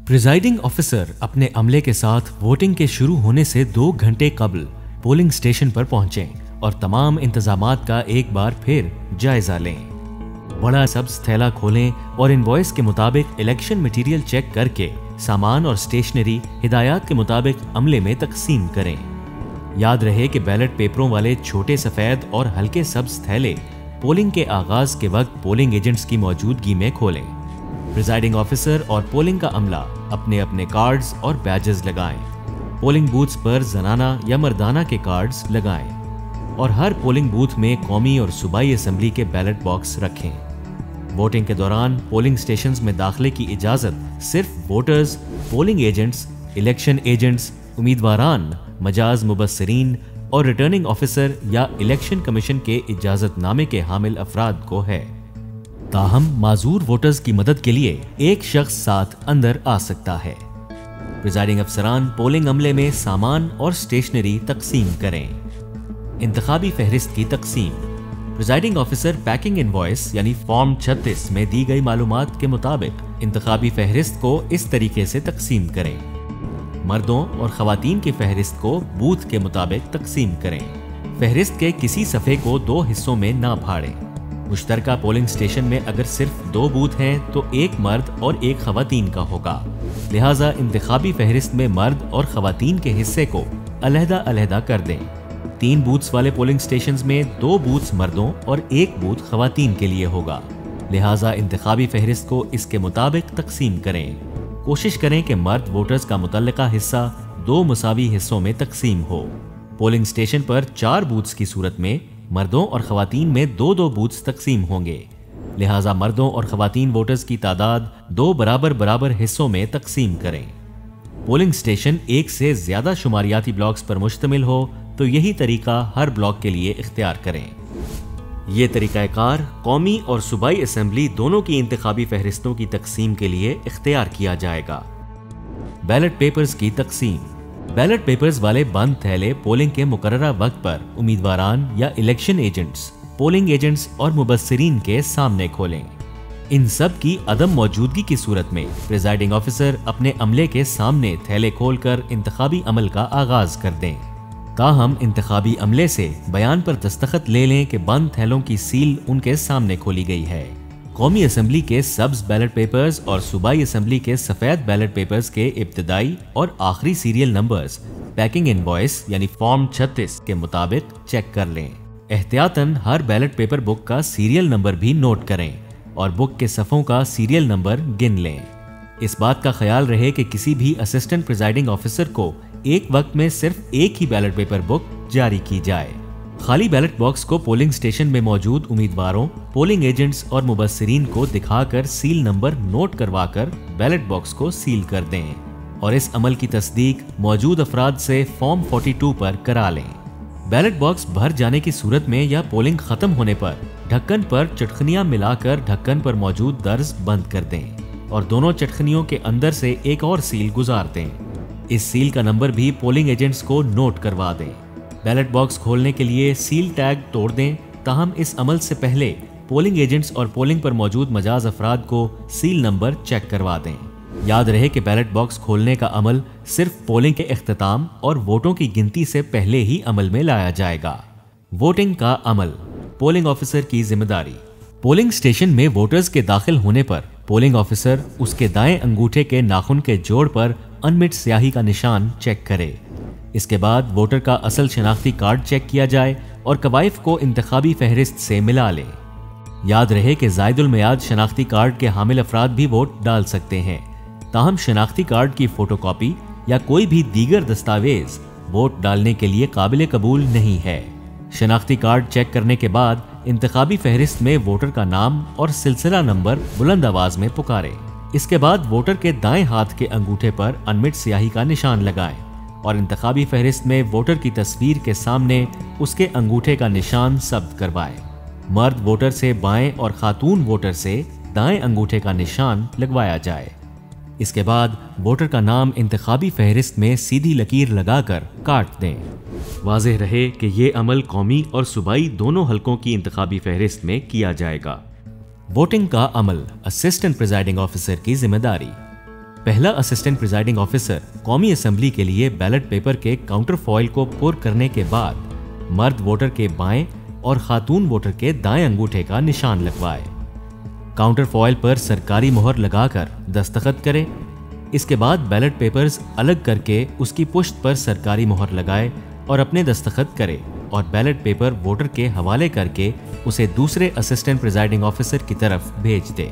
Presiding officer अपने अमले के साथ वोटिंग के शुरू होने से 2 घंटे कबल पोलिंग स्टेशन पर पहुंचें और तमाम इंतजामात का एक बार फिर जायजा लें। बड़ा सब्ज थैला खोलें और इनवॉइस के मुताबिक इलेक्शन मटेरियल चेक करके सामान और स्टेशनरी हिदायत के मुताबिक अमले में तकसीम करें। याद रहे कि बैलेट पेपरों वाले छोटे सफेद और हल्के सब्ज थैले पोलिंग के आगाज के वक्त पोलिंग एजेंट्स की मौजूदगी में खोलें। प्रिजाइडिंग ऑफिसर और पोलिंग का अमला अपने अपने कार्ड्स और बैजेस लगाएं। पोलिंग बूथ्स पर जनाना या मर्दाना के कार्ड्स लगाएं और हर पोलिंग बूथ में कौमी और सूबाई असेंबली के बैलेट बॉक्स रखें। वोटिंग के दौरान पोलिंग स्टेशंस में दाखिले की इजाजत सिर्फ voters, polling agents, election agents, उम्मीदवारान, मजाज मुबस्सिरीन और रिटर्निंग ऑफिसर या इलेक्शन कमीशन के इजाजतनामे के हामिल अफराद को है। ताहम माजूर वोटर्स की मदद के लिए एक शख्स साथ अंदर आ सकता है। प्रिजाइडिंग अफसरान पोलिंग अमले में सामान और स्टेशनरी तकसीम करें। इंतखाबी फहरिस्त की तकसीम। प्रिजाइडिंग ऑफिसर पैकिंग इनवॉइस यानी फॉर्म 36 में दी गई मालूमात के मुताबिक इंतखाबी फहरिस्त को इस तरीके से तकसीम करें। मर्दों और खवातीन की फहरिस्त को बूथ के मुताबिक तकसीम करें। फहरिस्त के किसी सफ़े को 2 हिस्सों में ना फाड़ें। मुश्तरका पोलिंग स्टेशन में अगर सिर्फ 2 बूथ हैं तो एक मर्द और एक खवातीन का होगा, लिहाजा इंतखाबी फहरिस्त में मर्द और खवातीन के हिस्से को अलहदा-अलहदा कर दें। 3 बूथ्स वाले पोलिंग स्टेशंस में 2 बूथ्स मर्दों और 1 बूथ खवातीन के लिए होगा, लिहाजा इंतखाबी फहरिस्त को इसके मुताबिक तकसीम करें। कोशिश करें कि मर्द वोटर्स का मुतल्लिका हिस्सा 2 मुसावी हिस्सों में तकसीम हो। पोलिंग स्टेशन पर 4 बूथ्स की सूरत में मर्दों और खवातीन में 2-2 बूथ्स तकसीम होंगे, लिहाजा मर्दों और खवातीन वोटर्स की तादाद 2 बराबर हिस्सों में तकसीम करें। पोलिंग स्टेशन एक से ज्यादा शुमारियाती ब्लॉक्स पर मुश्तमिल हो तो यही तरीका हर ब्लॉक के लिए इख्तियार करें। ये तरीकाकार कौमी और सूबाई असेंबली दोनों की इंतखाबी फहरिस्तों की तकसीम के लिए इख्तियार किया जाएगा। बैलेट पेपर्स की तकसीम। बैलेट पेपर्स वाले बंद थैले पोलिंग के मुकर्ररा वक्त पर उम्मीदवारान या इलेक्शन एजेंट्स, पोलिंग एजेंट्स और मुबस्सिरीन के सामने खोलें। इन सब की अदम मौजूदगी की सूरत में प्रिजाइडिंग ऑफिसर अपने अमले के सामने थैले खोलकर इंतखाबी अमल का आगाज कर दें। ताहम इंतखाबी अमले से बयान पर दस्तखत ले लें कि बंद थैलों की सील उनके सामने खोली गई है। कौमी असेंबली के सब्ज बैलेट पेपर्स और सूबाई असेंबली के सफेद बैलेट पेपर्स के इब्तिदाई और आखिरी सीरियल नंबर्स पैकिंग इनवॉइस यानी फॉर्म 36 के मुताबिक चेक कर लें। एहतियातन हर बैलेट पेपर बुक का सीरियल नंबर भी नोट करें और बुक के सफ़ों का सीरियल नंबर गिन लें। इस बात का ख्याल रहे कि किसी भी असिस्टेंट प्रिजाइडिंग ऑफिसर को एक वक्त में सिर्फ एक ही बैलेट पेपर बुक जारी की जाए। खाली बैलेट बॉक्स को पोलिंग स्टेशन में मौजूद उम्मीदवारों, पोलिंग एजेंट्स और मुबस्सिरीन को दिखाकर सील नंबर नोट करवाकर बैलेट बॉक्स को सील कर दें और इस अमल की तस्दीक मौजूद अफराद से फॉर्म 42 पर करा लें। बैलेट बॉक्स भर जाने की सूरत में या पोलिंग खत्म होने पर ढक्कन पर चटखनियां मिलाकर ढक्कन पर मौजूद दर्ज बंद कर दें और दोनों चटखनियों के अंदर से एक और सील गुजार दें। इस सील का नंबर भी पोलिंग एजेंट्स को नोट करवा दें। बैलेट बॉक्स खोलने के लिए सील टैग तोड़ दें। ताहम इस अमल से पहले पोलिंग एजेंट्स और पोलिंग पर मौजूद मजाज अफराद को सील नंबर चेक करवा दें। याद रहे कि बैलेट बॉक्स खोलने का अमल सिर्फ पोलिंग के इख्तिताम और वोटों की गिनती से पहले ही अमल में लाया जाएगा। वोटिंग का अमल। पोलिंग ऑफिसर की जिम्मेदारी। पोलिंग स्टेशन में वोटर्स के दाखिल होने पर पोलिंग ऑफिसर उसके दाएं अंगूठे के नाखून के जोड़ पर अनमिट स्याही का निशान चेक करे। इसके बाद वोटर का असल शनाख्ती कार्ड चेक किया जाए और कवायफ को इंतखाबी फहरिस्त से मिला लें। याद रहे कि ज़ायदुल मियाद शनाख्ती कार्ड के हामिल अफराद भी वोट डाल सकते हैं। ताहम शनाख्ती कार्ड की फोटोकॉपी या कोई भी दीगर दस्तावेज वोट डालने के लिए काबिल कबूल नहीं है। शनाख्ती कार्ड चेक करने के बाद इंतखाबी फहरिस्त में वोटर का नाम और सिलसिला नंबर बुलंद आवाज में पुकारें। इसके बाद वोटर के दाएं हाथ के अंगूठे पर अनमिट स्याही का निशान लगाएं और इंतखाबी फहरिस्त में वोटर की तस्वीर के सामने उसके अंगूठे का निशान सब्त करवाएं। मर्द वोटर से बाएं और खातून वोटर से दाएं अंगूठे का निशान लगवाया जाए। इसके बाद वोटर का नाम इंतखाबी फहरिस्त में सीधी लकीर लगाकर काट दें। वाज़ेह रहे कि ये अमल कौमी और सूबाई दोनों हलकों की इंतखाबी फहरिस्त में किया जाएगा। वोटिंग का अमल। असिस्टेंट प्रिजाइडिंग ऑफिसर की जिम्मेदारी। पहला असिस्टेंट प्रिजाइडिंग ऑफिसर कौमी असेंबली के लिए बैलेट पेपर के काउंटर फॉइल को पुर करने के बाद मर्द वोटर के बाएं और खातून वोटर के दाएं अंगूठे का निशान लगवाए। काउंटर फॉइल पर सरकारी मोहर लगाकर दस्तखत करे। इसके बाद बैलेट पेपर्स अलग करके उसकी पुश्त पर सरकारी मोहर लगाए और अपने दस्तखत करे और बैलेट पेपर वोटर के हवाले करके उसे दूसरे असिस्टेंट प्रिजाइडिंग ऑफिसर की तरफ भेज दे।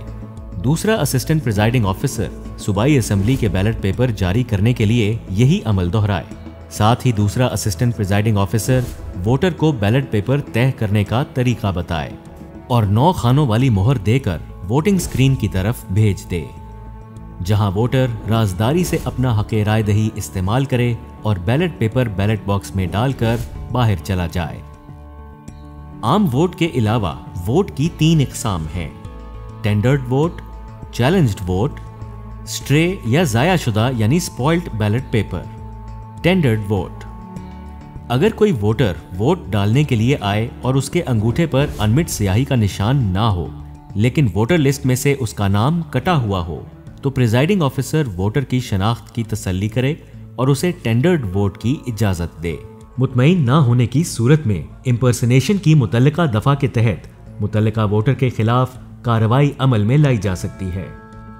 दूसरा असिस्टेंट प्रिजाइडिंग ऑफिसर सूबाई असेंबली के बैलेट पेपर जारी करने के लिए यही अमल दोहराए। साथ ही दूसरा असिस्टेंट प्रिजाइडिंग ऑफिसर वोटर को बैलेट पेपर तय करने का तरीका बताए और 9 खानों वाली मोहर देकर वोटिंग स्क्रीन की तरफ भेज दे, जहां वोटर राजदारी से अपना हक़ राय दही इस्तेमाल करे और बैलेट पेपर बैलेट बॉक्स में डालकर बाहर चला जाए। आम वोट के अलावा वोट की 3 इकसाम हैं: tendered vote, challenged vote, stray या जाया शुदा यानी spoiled ballot paper. Tendered vote: अगर कोई वोटर वोट डालने के लिए आए और उसके अंगूठे पर अनमिट स्याही का निशान ना हो, लेकिन वोटर लिस्ट में से उसका नाम कटा हुआ हो, तो प्रिजाइडिंग ऑफिसर वोटर की शनाख्त की तसल्ली करे और उसे टेंडर्ड वोट की इजाजत दे। मुतमईन ना होने की सूरत में इम्पर्सनेशन की मुतल्लिका दफा के तहत मुतल्लिका वोटर के खिलाफ कार्रवाई अमल में लाई जा सकती है।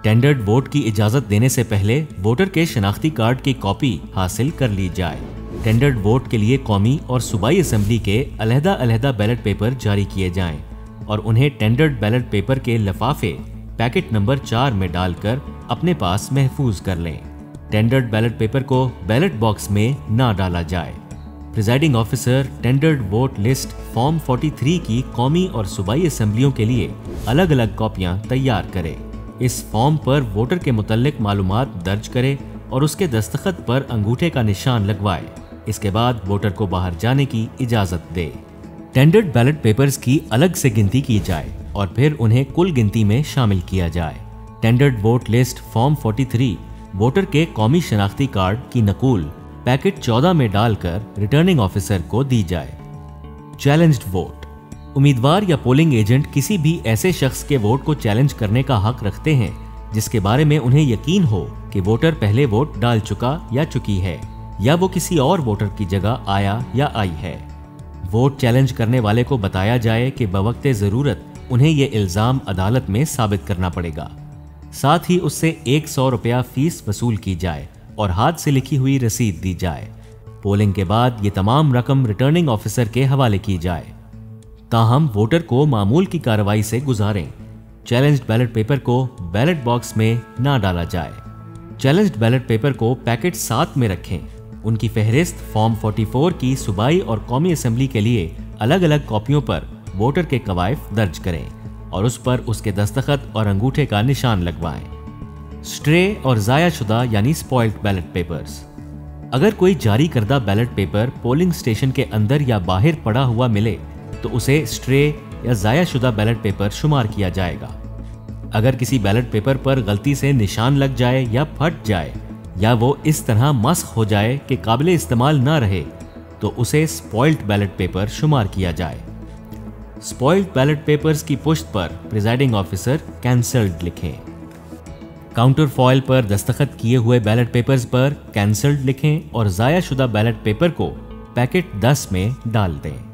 टेंडर्ड वोट की इजाजत देने से पहले वोटर के शनाख्ती कार्ड की कॉपी हासिल कर ली जाए। टेंडर्ड वोट के लिए कौमी और सूबाई असेंबली के अलहदा-अलहदा बैलेट पेपर जारी किए जाएं और उन्हें टेंडर्ड बैलेट पेपर के लिफाफे पैकेट नंबर 4 में डालकर अपने पास महफूज कर लें। टेंडर्ड बैलेट पेपर को बैलेट बॉक्स में ना डाला जाए। Presiding officer tendered vote list form 43 की कौमी और सूबाई असेंबलियों के लिए अलग अलग कॉपियां तैयार करे। इस फॉर्म पर वोटर के मुतल्लिक मालूमात दर्ज करे और उसके दस्तखत पर अंगूठे का निशान लगवाए। इसके बाद वोटर को बाहर जाने की इजाजत दे। टेंडर्ड बैलेट पेपर्स की अलग से गिनती की जाए और फिर उन्हें कुल गिनती में शामिल किया जाए। Tendered vote list form 43 voter के कौमी शनाख्ती कार्ड की नकूल पैकेट 14 में डालकर रिटर्निंग ऑफिसर को दी जाए। चैलेंज्ड वोट: उम्मीदवार या पोलिंग एजेंट किसी भी ऐसे शख्स के वोट को चैलेंज करने का हक रखते हैं जिसके बारे में उन्हें यकीन हो कि वोटर पहले वोट डाल चुका या चुकी है या वो किसी और वोटर की जगह आया या आई है। वोट चैलेंज करने वाले को बताया जाए कि बवक्ते ज़रूरत उन्हें ये इल्ज़ाम अदालत में साबित करना पड़ेगा। साथ ही उससे 100 रुपया फीस वसूल की जाए और हाथ से लिखी हुई रसीद दी जाए। पोलिंग के बाद ये तमाम रकम रिटर्निंग ऑफिसर के हवाले की जाए। ताहम वोटर को मामूल की कार्रवाई से गुजारें। चैलेंज्ड बैलेट पेपर को बैलेट बॉक्स में ना डाला जाए। चैलेंज्ड बैलेट पेपर को पैकेट 7 में रखें। उनकी फहरिस्त फॉर्म 44 की सूबाई और कौमी असेंबली के लिए अलग अलग कॉपियों पर वोटर के कवायफ दर्ज करें और उस पर उसके दस्तखत और अंगूठे का निशान लगवाएं। स्ट्रे और जाया शुदा यानी स्पॉइल्ड बैलेट पेपर्स: अगर कोई जारी करदा बैलेट पेपर पोलिंग स्टेशन के अंदर या बाहर पड़ा हुआ मिले तो उसे स्ट्रे या जाया शुदा बैलेट पेपर शुमार किया जाएगा। अगर किसी बैलेट पेपर पर गलती से निशान लग जाए या फट जाए या वो इस तरह मस्ख हो जाए कि काबिले इस्तेमाल ना रहे तो उसे स्पॉइल्ड बैलेट पेपर शुमार किया जाए। स्पॉइल्ड बैलेट पेपर्स की पुश्त पर प्रिजाइडिंग ऑफिसर कैंसल्ड लिखें। काउंटर फॉइल पर दस्तखत किए हुए बैलेट पेपर्स पर कैंसल्ड लिखें और जाया शुदा बैलेट पेपर को पैकेट 10 में डाल दें।